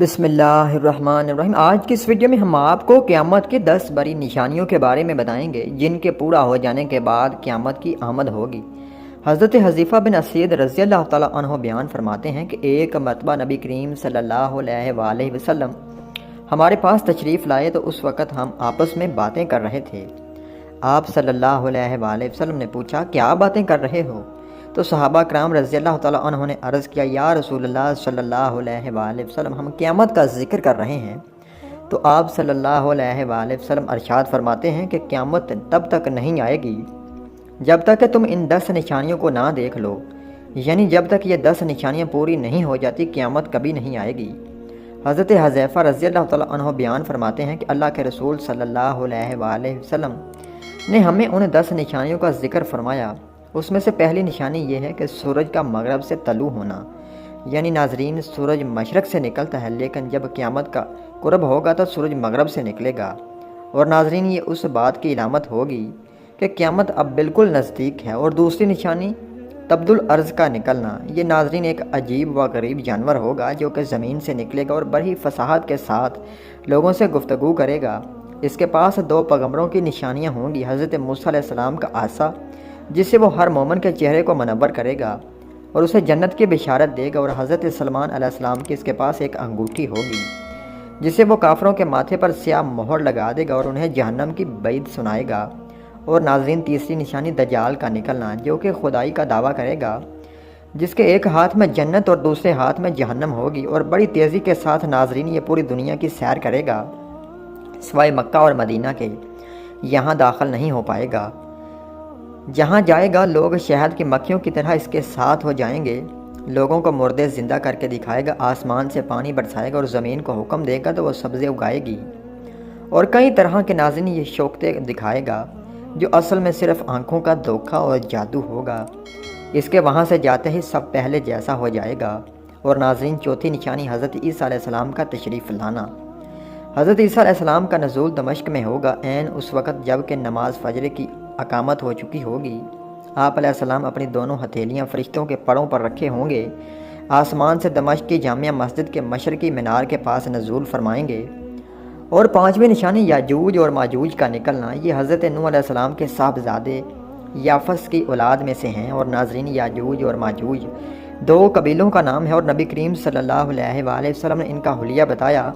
بسم اللہ الرحمن الرحیم۔ آج کی اس ویڈیو میں ہم آپ کو قیامت کی 10 بڑی نشانیوں کے بارے میں بتائیں گے جن کے پورا ہو جانے کے بعد قیامت کی آمد ہوگی۔ حضرت حذیفہ بن اسید رضی اللہ تعالیٰ عنہ بیان فرماتے ہیں کہ ایک مرتبہ نبی کریم صلی اللہ علیہ وآلہ وسلم ہمارے پاس تشریف لائے تو اس وقت ہم آپس میں باتیں کر رہے تھے۔ آپ صلی اللہ علیہ وآلہ وسلم نے پوچھا، کیا باتیں کر رہے ہو؟ تو صحابہ کرام رضی اللہ تعالیٰ عنہ نے عرض کیا، یا رسول اللہ صلی اللہ علیہ وآلہ وسلم، ہم قیامت کا ذکر کر رہے ہیں۔ تو آپ صلی اللہ علیہ وآلہ وسلم ارشاد فرماتے ہیں کہ قیامت تب تک نہیں آئے گی جب تک کہ تم ان 10 نشانیوں کو نہ دیکھ لو، یعنی جب تک یہ 10 نشانیاں پوری نہیں ہو جاتی قیامت کبھی نہیں آئے گی۔ حضرت حذیفہ رضی اللہ تعالیٰ عنہ بیان فرماتے ہیں کہ اللہ کے رسول صلی اللہ علیہ وآلہ وسلم نے ہمیں ان 10 نشانیوں کا ذکر فرمایا۔ اس میں سے پہلی نشانی یہ ہے کہ سورج کا مغرب سے طلوع ہونا، یعنی ناظرین سورج مشرق سے نکلتا ہے لیکن جب قیامت کا قرب ہوگا تو سورج مغرب سے نکلے گا، اور ناظرین یہ اس بات کی علامت ہوگی کہ قیامت اب بالکل نزدیک ہے۔ اور دوسری نشانی تبد الارض کا نکلنا، یہ ناظرین ایک عجیب و غریب جانور ہوگا جو کہ زمین سے نکلے گا اور بڑی فصاحت کے ساتھ لوگوں سے گفتگو کرے گا۔ اس کے پاس 2 پیغمبروں کی نشانیاں ہوں گی، حضرت موسیٰ علیہ السلام کا عصا جس سے وہ ہر مومن کے چہرے کو منور کرے گا اور اسے جنت کی بشارت دے گا، اور حضرت سلمان علیہ السلام کی اس کے پاس ایک انگوٹھی ہوگی جس سے وہ کافروں کے ماتھے پر سیاہ مہر لگا دے گا اور انہیں جہنم کی وعید سنائے گا۔ اور ناظرین تیسری نشانی دجال کا نکلنا، جو کہ خدائی کا دعویٰ کرے گا، جس کے ایک ہاتھ میں جنت اور دوسرے ہاتھ میں جہنم ہوگی، اور بڑی تیزی کے ساتھ ناظرین یہ پوری دنیا کی سیر کرے گا سوائے مکہ اور مدینہ کے، یہاں داخل نہیں ہو پائے گا۔ جہاں جائے گا لوگ شہد کی مکھیوں کی طرح اس کے ساتھ ہو جائیں گے، لوگوں کو مردے زندہ کر کے دکھائے گا، آسمان سے پانی برسائے گا اور زمین کو حکم دے گا تو وہ سبزے اگائے گی، اور کئی طرح کے ناظرین یہ شوکتیں دکھائے گا جو اصل میں صرف آنکھوں کا دھوکہ اور جادو ہوگا۔ اس کے وہاں سے جاتے ہی سب پہلے جیسا ہو جائے گا۔ اور ناظرین چوتھی نشانی حضرت عیسیٰ علیہ السلام کا تشریف لانا۔ حضرت عیسیٰ علیہ السلام کا نزول دمشق میں ہوگا، عین اس وقت جب کہ نماز فجر کی اقامت ہو چکی ہوگی۔ آپ علیہ السلام اپنی دونوں ہتھیلیاں فرشتوں کے پروں پر رکھے ہوں گے، آسمان سے دمشق کی جامع مسجد کے مشرقی مینار کے پاس نزول فرمائیں گے۔ اور 5ویں نشانی یاجوج اور ماجوج کا نکلنا، یہ حضرت نوح علیہ السلام کے صاحبزادے یافس کی اولاد میں سے ہیں۔ اور ناظرین یاجوج اور ماجوج 2 قبیلوں کا نام ہے، اور نبی کریم صلی اللہ علیہ وآلہ وسلم نے ان کا حلیہ بتایا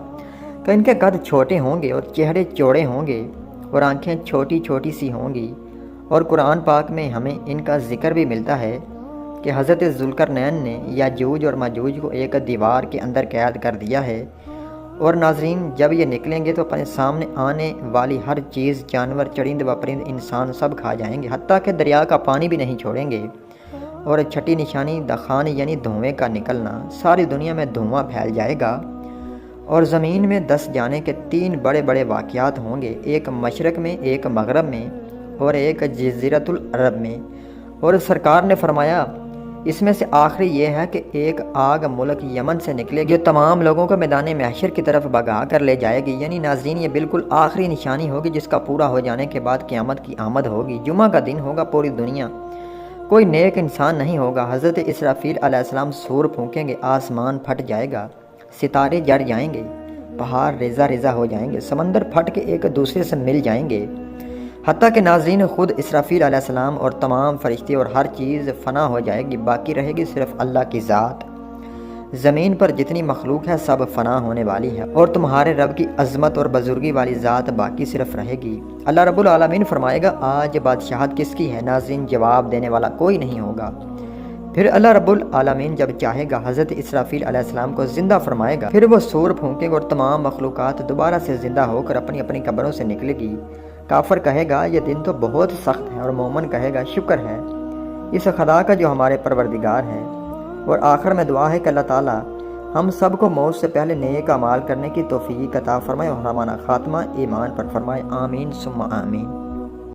کہ ان کے قد چھوٹے ہوں گے اور چہرے چوڑے ہوں گے اور آنکھیں چھوٹی چھوٹی سی ہوں گی۔ اور قرآن پاک میں ہمیں ان کا ذکر بھی ملتا ہے کہ حضرت ذوالقرنین نے یاجوج اور ماجوج کو ایک دیوار کے اندر قید کر دیا ہے، اور ناظرین جب یہ نکلیں گے تو اپنے سامنے آنے والی ہر چیز، جانور، چرند و پرند، انسان سب کھا جائیں گے، حتیٰ کہ دریا کا پانی بھی نہیں چھوڑیں گے۔ اور 6ٹھی نشانی دخان یعنی دھوئیں کا نکلنا، ساری دنیا میں دھواں پھیل جائے گا اور زمین میں دس جانے کے 3 بڑے بڑے واقعات ہوں گے، ایک مشرق میں، ایک مغرب میں اور ایک جزیرۃ العرب میں۔ اور سرکار نے فرمایا اس میں سے آخری یہ ہے کہ ایک آگ ملک یمن سے نکلے گی جو تمام لوگوں کو میدان محشر کی طرف بھگا کر لے جائے گی، یعنی ناظرین یہ بالکل آخری نشانی ہوگی جس کا پورا ہو جانے کے بعد قیامت کی آمد ہوگی۔ جمعہ کا دن ہوگا، پوری دنیا کوئی نیک انسان نہیں ہوگا۔ حضرت اسرافیل علیہ السلام سور پھونکیں گے، آسمان پھٹ جائے گا، ستارے جڑ جائیں گے، پہاڑ ریزہ ریزہ ہو جائیں گے، سمندر پھٹ کے ایک دوسرے سے مل جائیں گے، حتیٰ کہ ناظرین خود اسرافیل علیہ السلام اور تمام فرشتے اور ہر چیز فنا ہو جائے گی، باقی رہے گی صرف اللہ کی ذات۔ زمین پر جتنی مخلوق ہے سب فنا ہونے والی ہے، اور تمہارے رب کی عظمت اور بزرگی والی ذات باقی صرف رہے گی۔ اللہ رب العالمین فرمائے گا، آج بادشاہت کس کی ہے؟ ناظرین جواب دینے والا کوئی نہیں ہوگا۔ پھر اللہ رب العالمین جب چاہے گا حضرت اسرافیل علیہ السلام کو زندہ فرمائے گا، پھر وہ سور پھونکے گا اور تمام مخلوقات دوبارہ سے زندہ ہو کر اپنی اپنی قبروں سے نکلے گی۔ کافر کہے گا یہ دن تو بہت سخت ہے، اور مومن کہے گا شکر ہے اس خدا کا جو ہمارے پروردگار ہے۔ اور آخر میں دعا ہے کہ اللہ تعالیٰ ہم سب کو موت سے پہلے نیک اعمال کرنے کی توفیق عطا فرمائے اور ہمارا خاتمہ ایمان پر فرمائے، آمین ثم آمین۔